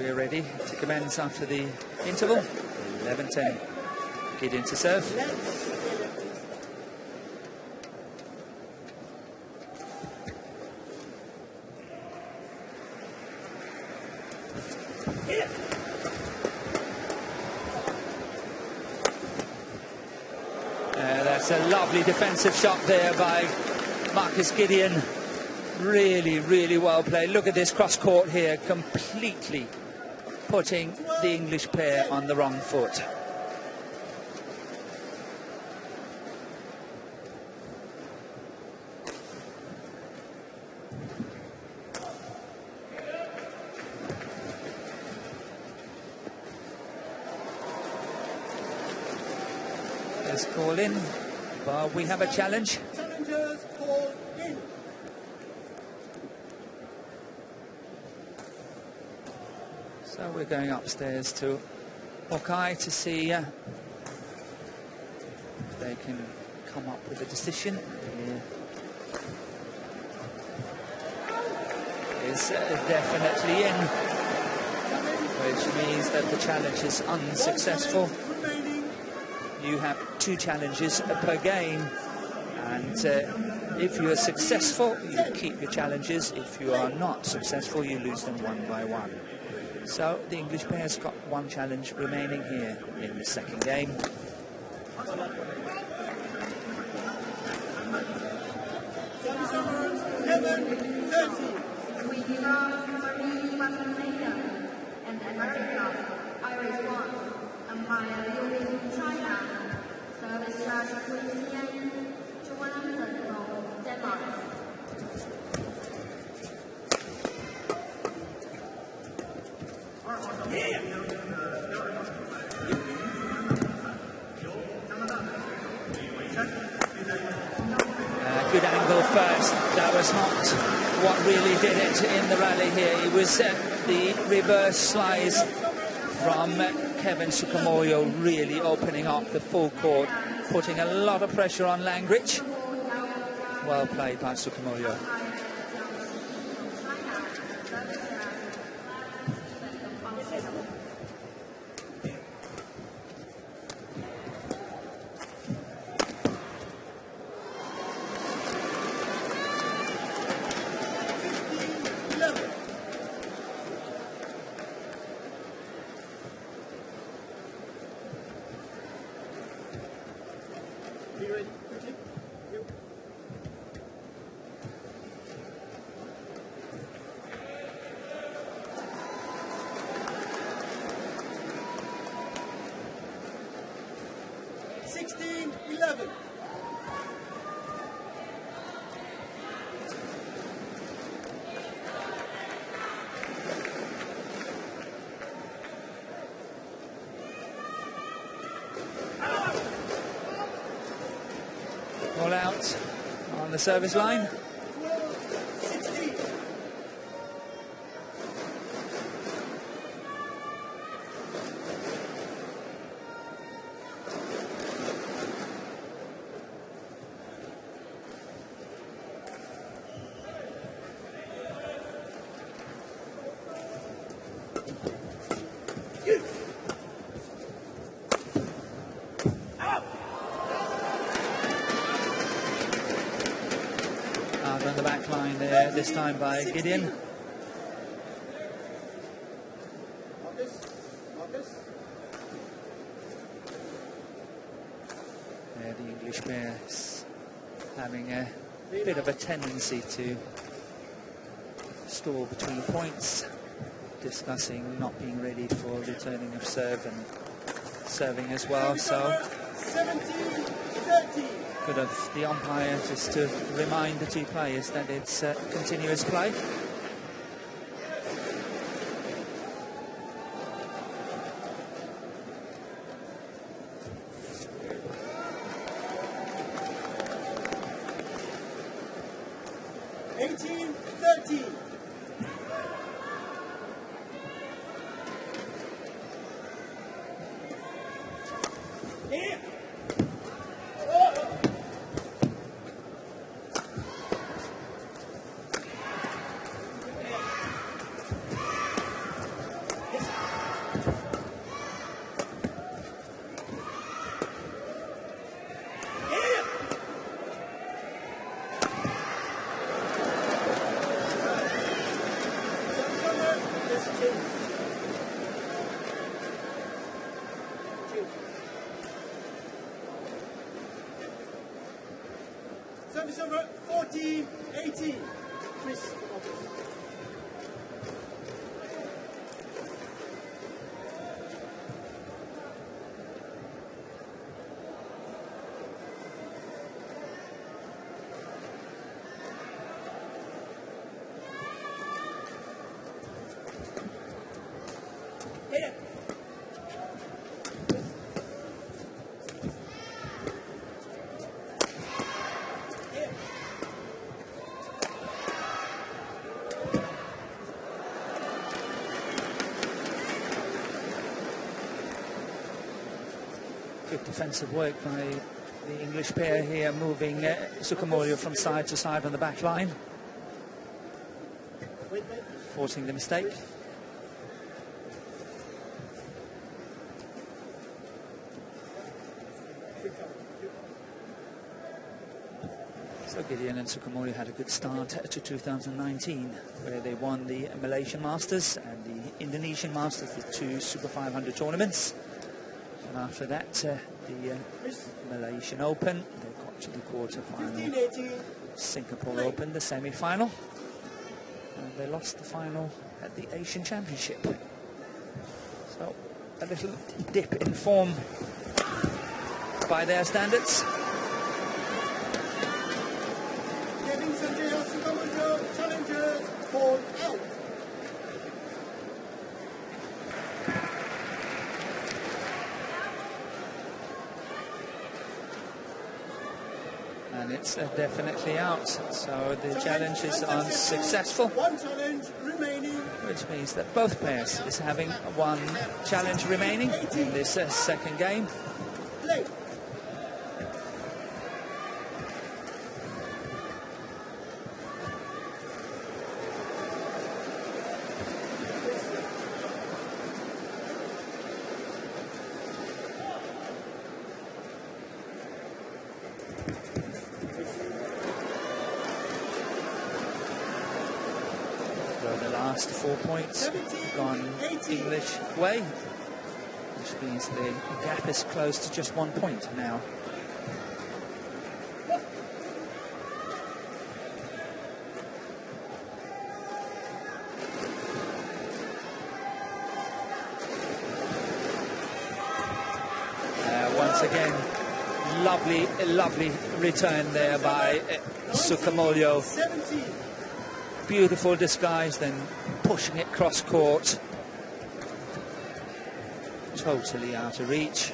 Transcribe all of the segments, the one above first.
we're ready to commence after the interval. 11-10. Gideon to serve. That's a lovely defensive shot there by Markus Gideon. Really, really well played. Look at this cross court here, completely putting the English pair on the wrong foot. Let's call in. Well, we have a challenge. Challengers call in. So we're going upstairs to Hawkeye to see if they can come up with a decision. Yeah. Is definitely in, which means that the challenge is unsuccessful. You have 2 challenges per game, and if you are successful, you keep your challenges. If you are not successful, you lose them one by one. So the English pair's got 1 challenge remaining here in the second game. Good angle first. That was not what really did it in the rally here. It was the reverse slice from Kevin Sukamoyo really opening up the full court, putting a lot of pressure on Langridge. Well played by Sukamoyo. All out on the service line. On the back line there, this time by Gideon. Yeah, the English pair is having a bit of a tendency to stall between points, discussing not being ready for returning of serve and serving as well. So good of the umpire just to remind the 2 players that it's continuous play. Service over 14-18. Kris. Good defensive work by the English pair here, moving Sukamuljo from side to side on the back line, forcing the mistake. So Gideon and Sukamuljo had a good start to 2019, where they won the Malaysian Masters and the Indonesian Masters, the two Super 500 tournaments. And after that, the Malaysian Open, they got to the quarter-final. Singapore Open, the semi-final. And they lost the final at the Asian Championship. So, a little dip in form by their standards. Challengers fall out. And it's definitely out, so the challenge is unsuccessful. One challenge remaining. Which means that both pairs is having one challenge remaining in this second game. Play. The last 4 points gone English way, which means the gap is close to just 1 point now. Once again, lovely return there by Sukamuljo. 17. Beautiful disguise, then pushing it cross court. Totally out of reach.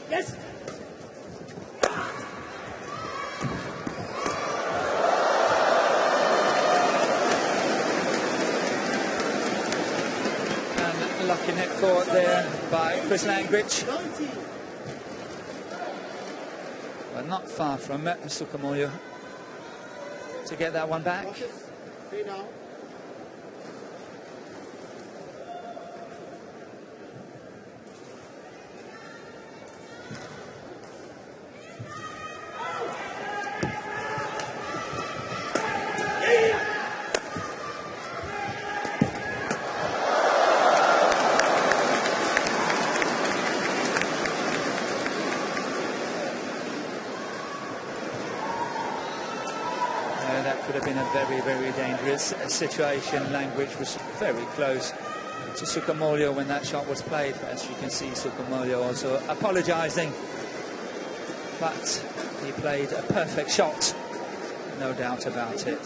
Yes. And lucky net court there by Kris Langridge. 19. But not far from Sukamuljo to get that one back. Play now. That could have been a very dangerous situation. Langridge was very close to Sukamuljo when that shot was played. As you can see, Sukamuljo also apologising. But he played a perfect shot, no doubt about it.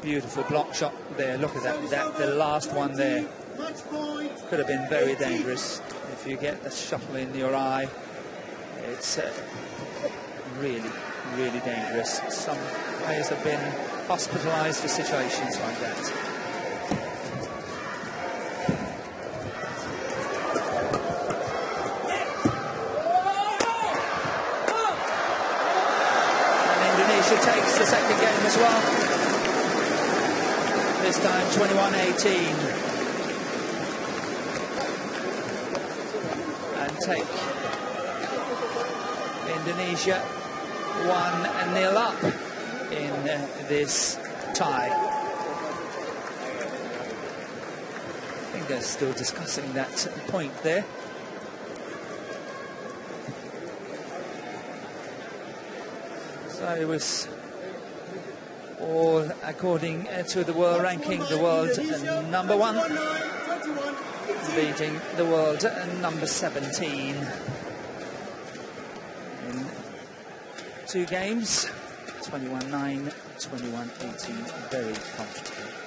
Beautiful block shot there. Look at that, the last one there. Could have been very dangerous if you get the shuttle in your eye. It's really dangerous. Some players have been hospitalised for situations like that. the second game as well. This time 21-18. And take Indonesia 1-0 up in this tie. I think they're still discussing that point there. So it was all according to the world ranking, the world number 1 beating the world number 17 in 2 games, 21-9, 21-18, very comfortable.